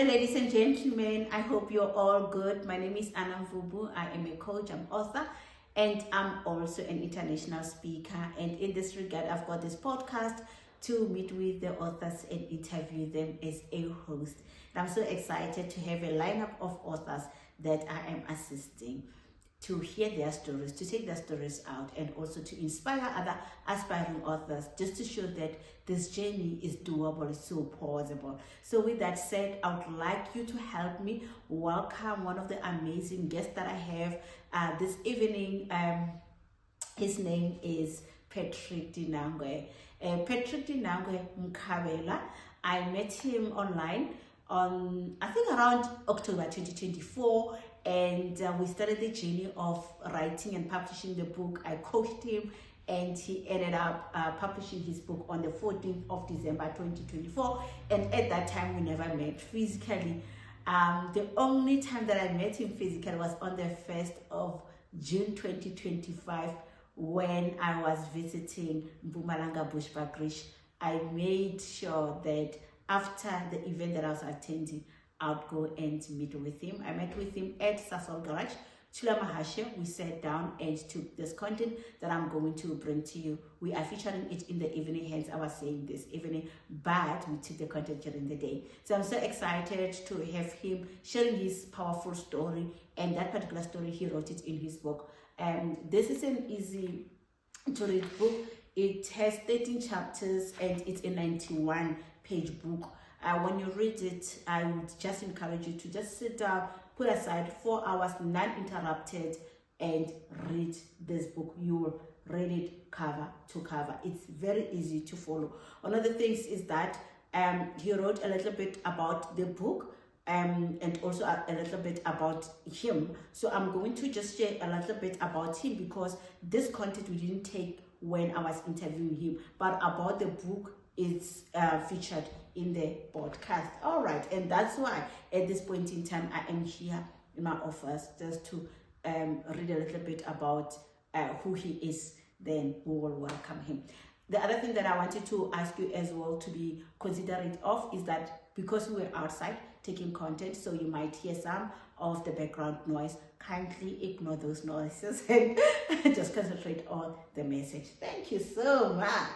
Hello ladies and gentlemen, I hope you're all good. My name is Anna Mvubu. I am a coach, I'm author, and I'm also an international speaker. And in this regard, I've got this podcast to meet with the authors and interview them as a host. And I'm so excited to have a lineup of authors that I am assisting to hear their stories, to take their stories out, and also to inspire other aspiring authors, just to show that this journey is doable, it's so possible. So with that said, I would like you to help me welcome one of the amazing guests that I have this evening. His name is Patrick Dinangwe. Patrick Dinangwe Mkhabela. I met him online on, I think, around October 2024, and we started the journey of writing and publishing the book. I coached him, and he ended up publishing his book on the 14th of December 2024, and at that time we never met physically. The only time that I met him physically was on the 1st of June 2025, when I was visiting Mpumalanga Bushbuckridge. I made sure that after the event that I was attending, I would go and meet with him. I met with him at Sasol Garage, Chulamahashe. We sat down and took this content that I'm going to bring to you. We are featuring it in the evening, hence I was saying this evening, but we took the content during the day. So I'm so excited to have him sharing his powerful story, and that particular story, he wrote it in his book. And this is an easy to read book. It has 13 chapters and it's a 91-page book. When you read it, I would just encourage you to just sit down, put aside 4 hours, non-interrupted, and read this book. You will read it cover to cover. It's very easy to follow. One of the things is that he wrote a little bit about the book, and also a little bit about him. So I'm going to just share a little bit about him, because this content we didn't take when I was interviewing him, but about the book is featured in the podcast. All right, and that's why at this point in time I am here in my office just to read a little bit about who he is. Then we will welcome him. The other thing that I wanted to ask you as well to be considerate of is that because we were outside taking content, so you might hear some of the background noise. Kindly ignore those noises and just concentrate on the message. Thank you so much.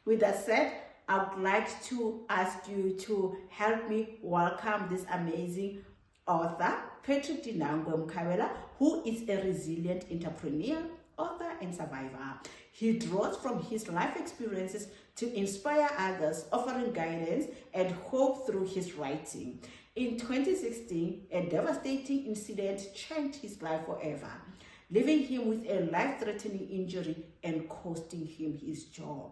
With that said, I would like to ask you to help me welcome this amazing author, Patrick Dinangwe Mkhabela, who is a resilient entrepreneur, author, and survivor. He draws from his life experiences to inspire others, offering guidance and hope through his writing. In 2016, a devastating incident changed his life forever, leaving him with a life-threatening injury and costing him his job.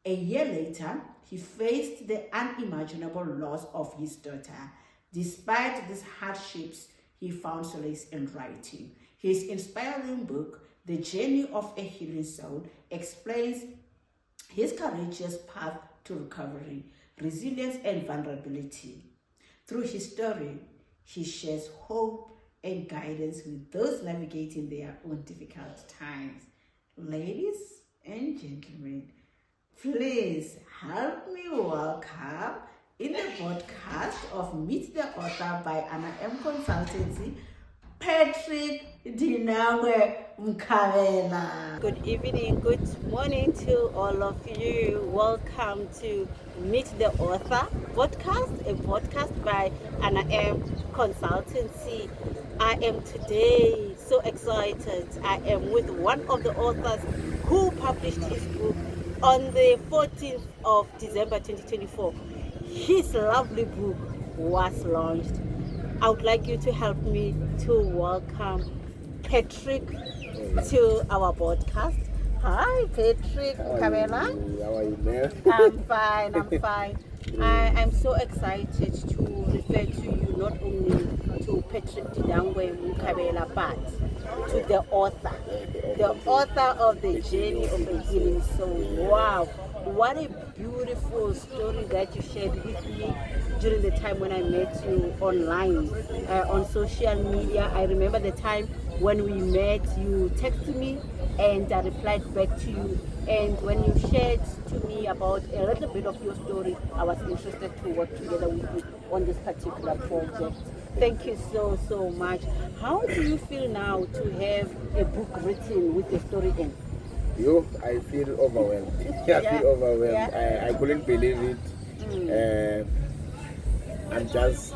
A year later, he faced the unimaginable loss of his daughter. Despite these hardships, he found solace in writing. His inspiring book, The Journey of a Healing Soul, explains his courageous path to recovery, resilience, and vulnerability. Through his story, he shares hope and guidance with those navigating their own difficult times. Ladies and gentlemen, please help me welcome in the podcast of Meet the Author by Anna M Consultancy, Patrick Dinangwe Mkhabela. Good evening, good morning to all of you. Welcome to Meet the Author podcast, a podcast by Anna M Consultancy. I am today so excited. I am with one of the authors who published his book on the 14th of December 2024. His lovely book was launched. I would like you to help me to welcome Patrick to our podcast. Hi, Patrick Mkhabela. How are you, there? I'm fine. I'm so excited to refer to you not only to Patrick Dinangwe Mkhabela, but to the author of The Journey of a Healing Soul. Wow, what a beautiful story that you shared with me during the time when I met you online on social media. I remember the time when we met, you texted me and I replied back to you. And when you shared to me about a little bit of your story, I was interested to work together with you on this particular project. Thank you so much. How do you feel now to have a book written with your story in? I feel overwhelmed. I Yeah. feel overwhelmed. Yeah. I couldn't believe it. I'm just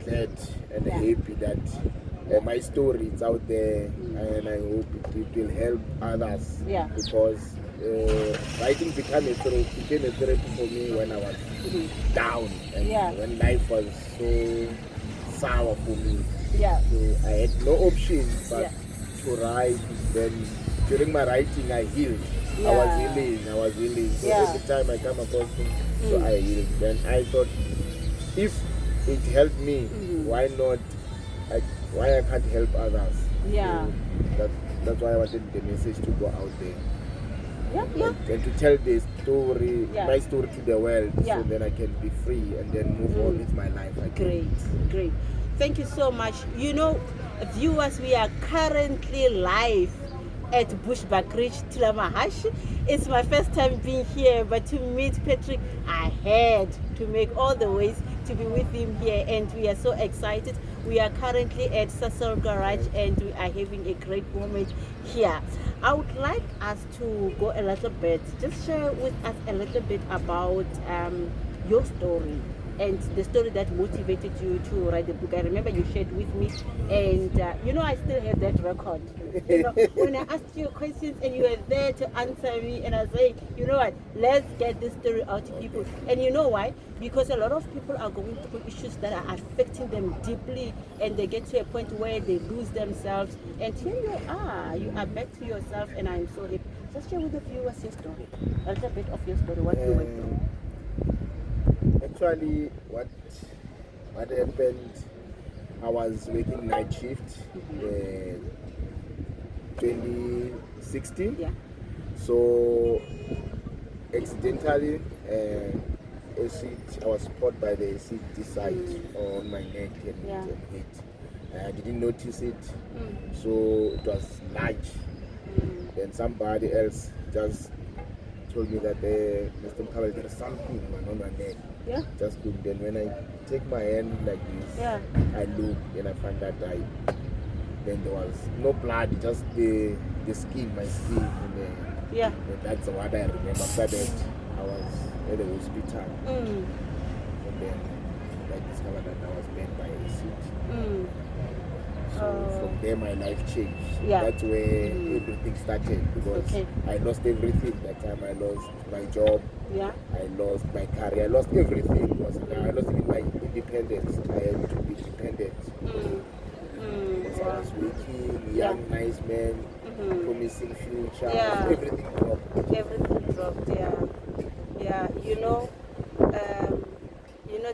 glad and happy that my story is out there, and I hope it will help others. Yeah. Because writing became a therapy for me when I was down, and when life was so sour for me. Yeah. So I had no option but to write. Then during my writing, I healed. Yeah. I was healing. So every time I come across things, so I healed. Then I thought, if it helped me, why not? Why I can't help others? Yeah. So that's why I wanted the message to go out there. Yeah. And to tell the story, my story to the world, Yeah. so then I can be free and then move on with my life again. Great. Thank you so much. You know, viewers, we are currently live at Bushbuckridge, Tilamahash. It's my first time being here, but to meet Patrick, I had to make all the ways to be with him here, and we are so excited. We are currently at Cecil Garage, and we are having a great moment here. I would like us to go a little bit, just share with us a little bit about your story and the story that motivated you to write the book. I remember you shared with me, and I still have that record. When I asked you questions and you were there to answer me, and I was saying, you know what, let's get this story out to people. And you know why? Because a lot of people are going through issues that are affecting them deeply, and they get to a point where they lose themselves. And here you are back to yourself, and I'm so happy. Just share with the viewers your story, a little bit of your story, what you went through. Actually, what happened, I was working night shift 2016. Yeah. So accidentally, I was spot by the acid this side on my neck and head. I didn't notice it, so it was large. Then somebody else just told me that Mr. Mkhabela, there is something on my neck. Yeah. Just look. Then when I take my hand like this, I look and I find that then there was no blood, just the skin, my skin. And that's what I remember. After that, I was at the hospital. And then I discovered that I was burned by acid. So from there my life changed. That's where everything started, because I lost everything that time. I lost my job. I lost my career. I lost everything. I lost even my independence. I had to be dependent. Because I was working, young, nice man, promising future. Everything dropped. Everything dropped. Yeah.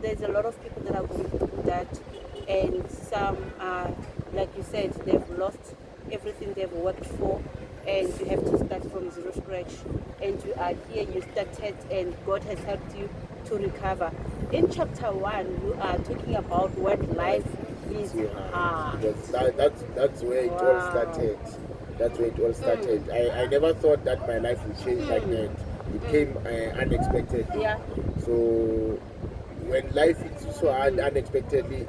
There's a lot of people that are going through that, and some are, like you said, they've lost everything they've worked for, and you have to start from zero scratch. And you are here, you started, and God has helped you to recover. In chapter 1, you are talking about when life is hard. That's where it all started. That's where it all started. I never thought that my life would change like that. It came unexpected. So when life hits so hard unexpectedly,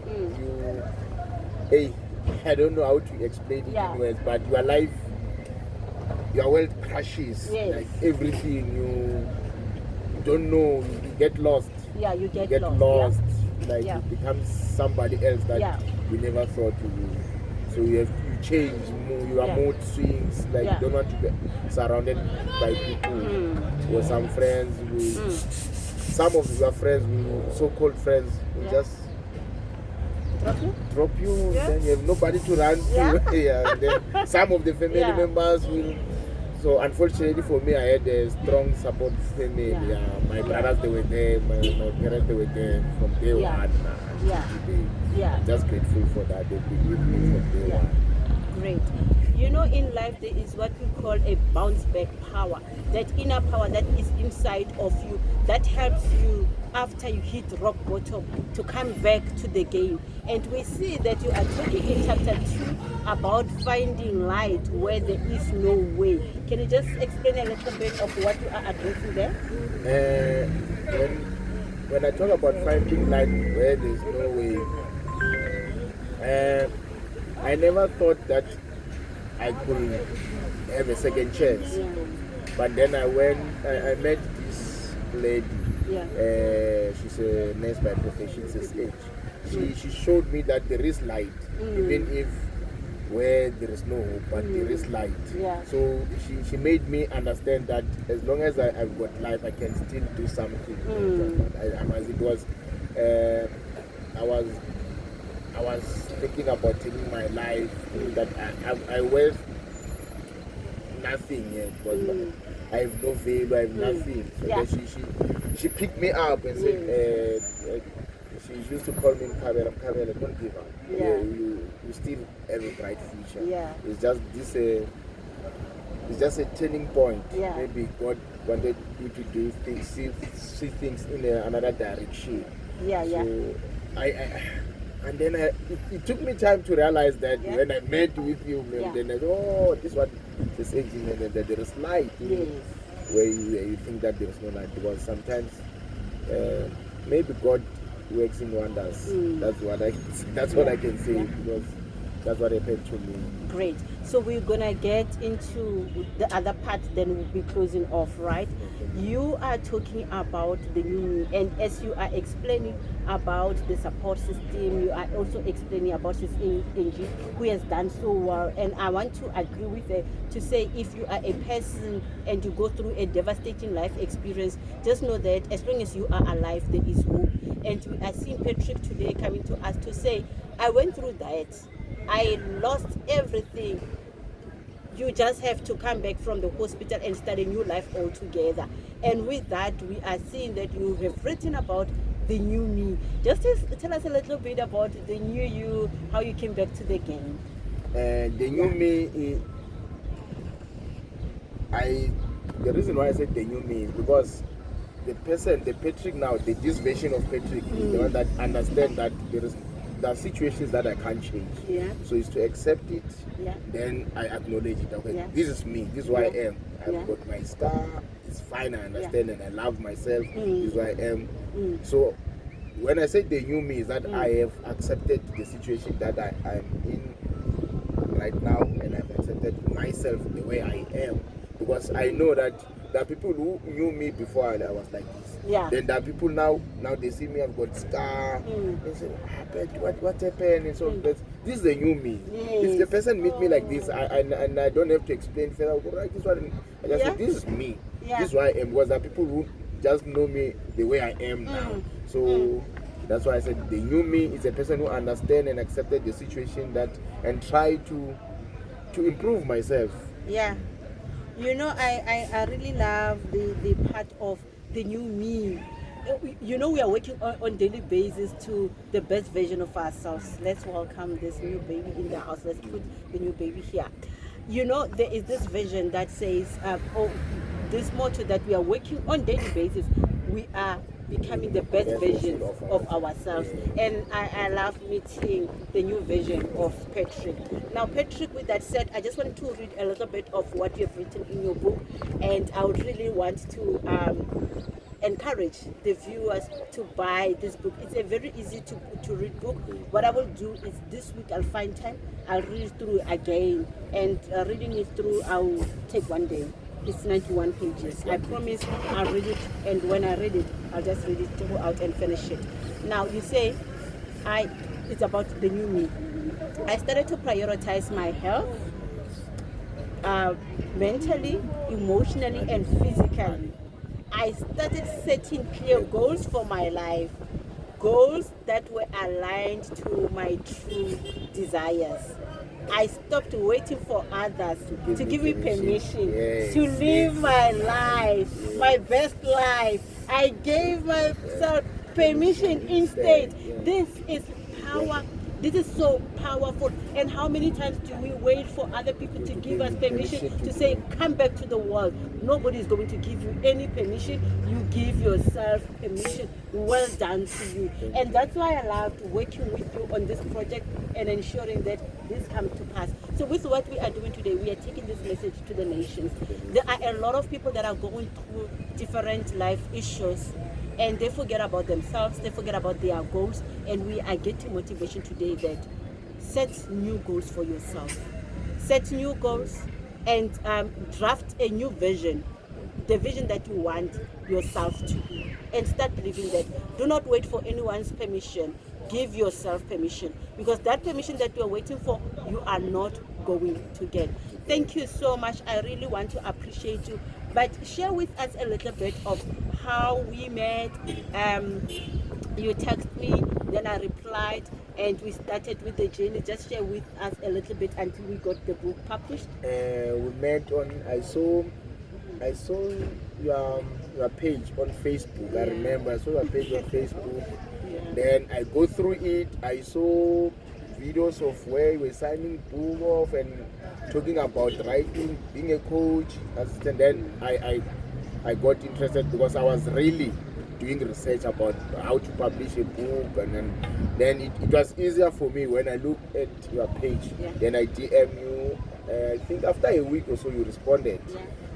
I don't know how to explain it in words, but your world crashes. Like everything, you don't know, you get lost. You get lost. Like you become somebody else that you never thought you would. So you change, your mood swings, like you don't want to be surrounded by people or some friends some of your friends, so-called friends, will just drop you. Then you have nobody to run to. And then some of the family members will. So unfortunately for me, I had a strong support family. My brothers, they were there. My parents, they were there from day one. I'm just grateful for that. They believed me from day one. Great. In life there is what we call a bounce back power, that inner power that is inside of you that helps you after you hit rock bottom to come back to the game. And we see that you are talking in chapter 2 about finding light where there is no way. Can you just explain a little bit of what you are addressing there? When I talk about finding light where there's no way, I never thought that I could have a second chance. Yeah. But then I met this lady. Yeah. She's a nurse by profession, she's age. She showed me that there is light, even if where there is no hope, but there is light. Yeah. So she made me understand that as long as I've got life, I can still do something. As it was, I was thinking about taking my life, that I wear nothing yet, because I have no value, I have nothing. So Yeah. she picked me up and said, she used to call me Mkhabela, don't give up. Yeah. You still have a bright future. Yeah. It's just this it's just a turning point. Yeah. Maybe God wanted you to do things, see things in another direction. Yeah, yeah. So and then it took me time to realize that when I met with you, then I thought, this is what this aging, and that there is light. Yes. Where you think that there is no light, because sometimes maybe God works in wonders. That's what I can say, because that's what happened to me. Great. So we're gonna get into the other part, then we'll be closing off, right? You are talking about the new me, and as you are explaining about the support system, you are also explaining about this Angie who has done so well. And I want to agree with her to say, if you are a person and you go through a devastating life experience, just know that as long as you are alive, there is hope. And we are seeing Patrick today coming to us to say, I went through that. I lost everything. You just have to come back from the hospital and start a new life altogether. And with that, we are seeing that you have written about the new me. Just tell us a little bit about the new you, how you came back to the game. The new me, the reason why I said the new me is because the Patrick now, this version of Patrick is the one that understands that there are situations that I can't change. Yeah. So it's to accept it. Yeah. Then I acknowledge it. Okay, Yeah. this is me. This is who I am. I've Yeah. got my star. It's fine. I understand and I love myself. This is who I am. So when I say the new me, is that I have accepted the situation that I'm in right now, and I've accepted myself the way I am, because I know that there are people who knew me before and I was like this. Yeah. Then there are people now they see me, I've got scar. They say, what happened? What happened? And so this is the new me. Yes. If the person meet me like this, I don't have to explain further. Right, this one, I just say, this is me. Yeah. This is who I am. Because there are people who just know me the way I am now. So that's why I said the new me is a person who understands and accepted the situation and try to improve myself. Yeah. You know, I really love the part of the new me. You know, we are working on daily basis to the best version of ourselves. Let's welcome this new baby in the house. Let's put the new baby here. You know, there is this vision that says, this motto that we are working on daily basis. We are becoming the best version of ourselves. And I love meeting the new version of Patrick. Now, Patrick, with that said, I just want to read a little bit of what you have written in your book, and I would really want to encourage the viewers to buy this book. It's a very easy to read book. What I will do is this week I'll find time, I'll read it through again, and reading it through I'll take one day. It's 91 pages. I promise I'll read it, and when I read it, I'll just read it throughout and finish it. Now, you say, it's about the new me. I started to prioritize my health, mentally, emotionally, and physically. I started setting clear goals for my life, goals that were aligned to my true desires. I stopped waiting for others to give me permission to live my life, my best life. I gave myself permission instead. This is power This is so powerful. And how many times do we wait for other people to give us permission to say, come back to the world? Nobody is going to give you any permission. You give yourself permission. Well done to you. And that's why I loved working with you on this project and ensuring that this comes to pass. So with what we are doing today, we are taking this message to the nations. There are a lot of people that are going through different life issues, and they forget about themselves, they forget about their goals, and we are getting motivation today that set new goals for yourself. Set new goals and draft a new vision, the vision that you want yourself to be, and start living that. Do not wait for anyone's permission. Give yourself permission, because that permission that you are waiting for, you are not going to get. Thank you so much. I really want to appreciate you. But share with us a little bit of how we met. You texted me, then I replied, and we started with the journey. Just share with us a little bit until we got the book published. We met on, I saw your page on Facebook. I remember I saw your page on Facebook. Then I go through it. I saw videos of where you were signing book off and talking about writing, being a coach, assistant. Then I got interested because I was really doing research about how to publish a book, and then it was easier for me when I looked at your page. Then I DM you. I think after a week or so you responded.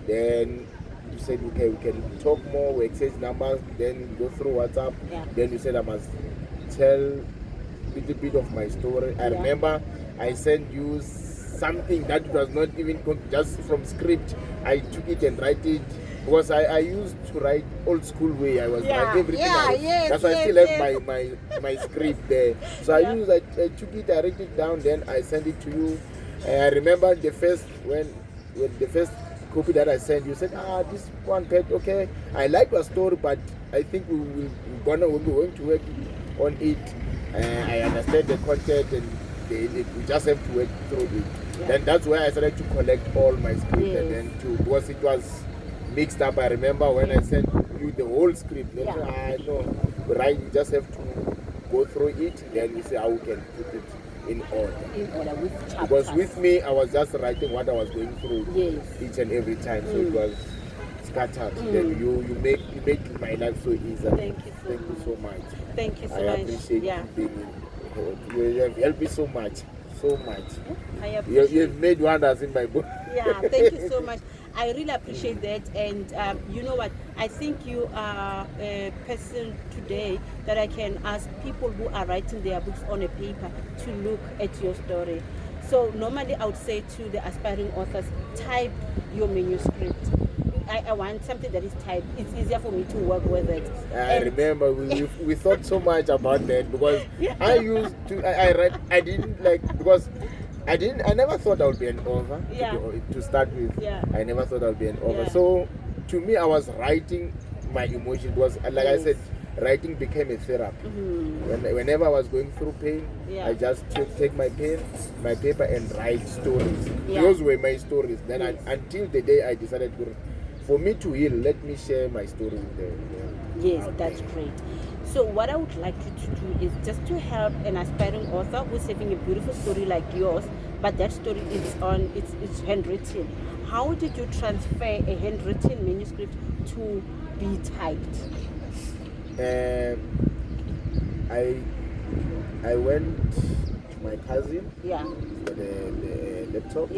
Then you said, okay, we can talk more, we exchange numbers, then we go through WhatsApp. Then you said I must tell a little bit of my story. I remember I sent you something that was not even just from script. I took it and write it, because I used to write old school way. I was writing everything. That's why I still have my script there. So I took it, I wrote it down, then I sent it to you. I remember the first copy that I sent, you said, this one, Pet, okay, I like your story, but I think we're going to work on it. I understand the content, and we just have to work through it. Then that's where I started to collect all my script, and then because it was mixed up. I remember when I sent you the whole script, no, right, you just have to go through it, then you say how we can put it in order with chapters. Because with me, I was just writing what I was going through each and every time, so it was scattered. Then you make my life so easy. Thank you so much. Thank you so much. I appreciate you being here. You have helped me so much. I appreciate you have made wonders in my book. Thank you so much. I really appreciate that, and you know what, I think you are a person today that I can ask people who are writing their books on a paper to look at your story. So normally I would say to the aspiring authors, type your manuscript. I want something that is typed. It's easier for me to work with it. I remember we thought so much about that, because I used to I didn't like, because I never thought I would be an author to start with. I never thought I would be an author. So to me, I was writing my emotions. It was like I said, writing became a therapy. Whenever I was going through pain, I just take my pen, my paper, and write stories. Those were my stories. Then until the day I decided for me to heal, let me share my story with them. Yes, that's great. So what I would like you to do is just to help an aspiring author who's having a beautiful story like yours, but that story is it's handwritten. How did you transfer a handwritten manuscript to be typed? I went to my cousin for the laptop.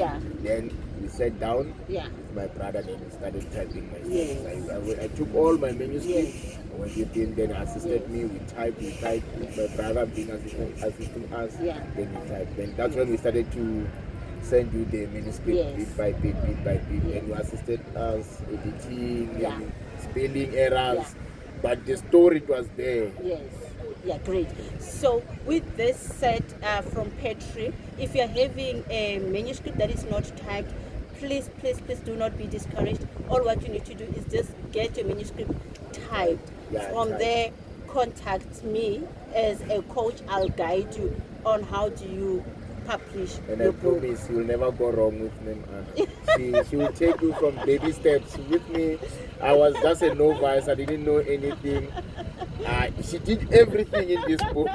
Then we sat down with my brother, and we started typing my stories. I took all my manuscripts. When he came, then assisted me, we typed, my brother being assisting us, then we typed. Then that's when we started to send you the manuscript bit by bit, and you assisted us editing and spelling errors, but the story was there. Great. So with this set from Patrick, if you're having a manuscript that is not typed, please do not be discouraged. All what you need to do is just get your manuscript typed. From there, contact me as a coach. I'll guide you on how do you publish your book. And I promise you'll never go wrong with me, Anna. She will take you from baby steps. With me, I was just a novice. I didn't know anything. She did everything in this book.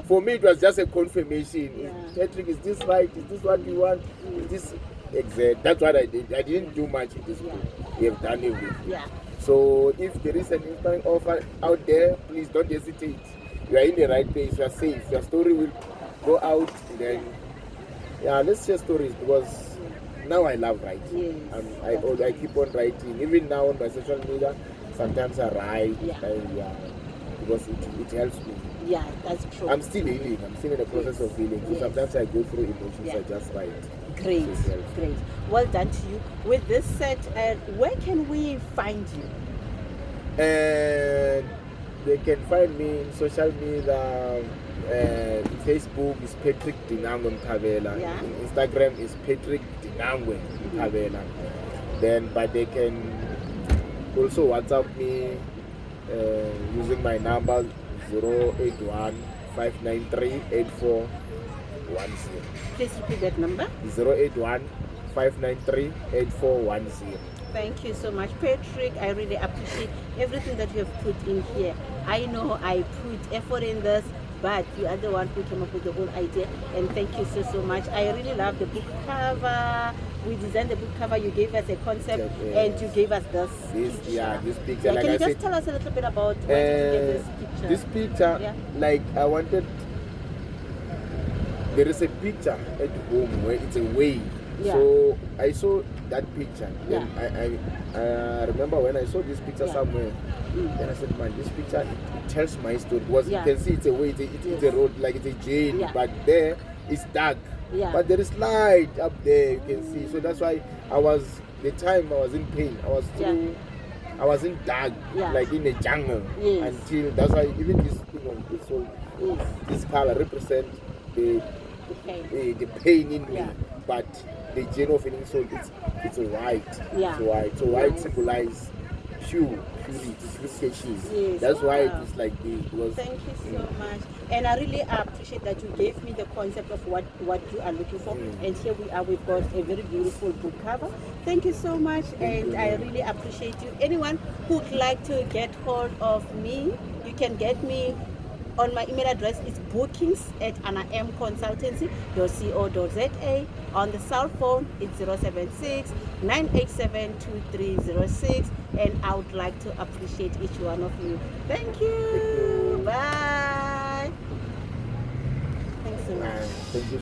For me, it was just a confirmation. Yeah. Patrick, is this right? Is this what you want? Is this exact? That's what I did. I didn't do much in this book. We have done everything. Yeah. So if there is an inspiring offer out there, please don't hesitate. You are in the right place. You are safe. Your story will go out. Then, let's share stories, because now I love writing. Yes. I keep on writing. Even now on my social media, sometimes I write. Because it helps me. Yeah, that's true. I'm still healing. I'm still in the process of healing. So sometimes I go through emotions. I just write. Great, great. Well done to you. With this set, where can we find you? And they can find me in social media. Facebook is Patrick Dinangwe Mkhabela. Instagram is Patrick Dinangwe Mkhabela. Then, but they can also WhatsApp me using my number 081 593 8410. Please repeat that number. 081 593 8410. Thank you so much, Patrick. I really appreciate everything that you have put in here. I know I put effort in this, but you are the one who came up with the whole idea, and thank you so much. I really love the book cover. We designed the book cover, you gave us a concept, and you gave us this picture. This picture. Like can you just tell us a little bit about where did you get this picture? This picture, like I wanted, there is a picture at home where it's a way. So I saw that picture. Then I remember when I saw this picture somewhere, then I said, man, this picture, it tells my story. Because you can see it's a way, it's a road, like it's a jail, but there it's dark. But there is light up there, you can see. So that's why the time I was in pain, I was in dark, like in a jungle. Until, that's why even this, this color represents the pain in me. But the genuine feeling soul, it's white. It's white. So white symbolizes purity, purification. That's why it's like this. Thank you so much. And I really appreciate that you gave me the concept of what you are looking for. And here we are, we've got a very beautiful book cover. Thank you so much, and I really appreciate you. Anyone who would like to get hold of me, you can get me on my email address. Is bookings@anamconsultancy.co.za. On the cell phone, it's 076 987 2306. And I would like to appreciate each one of you. Thank you. Bye. Thanks so much. Thank you.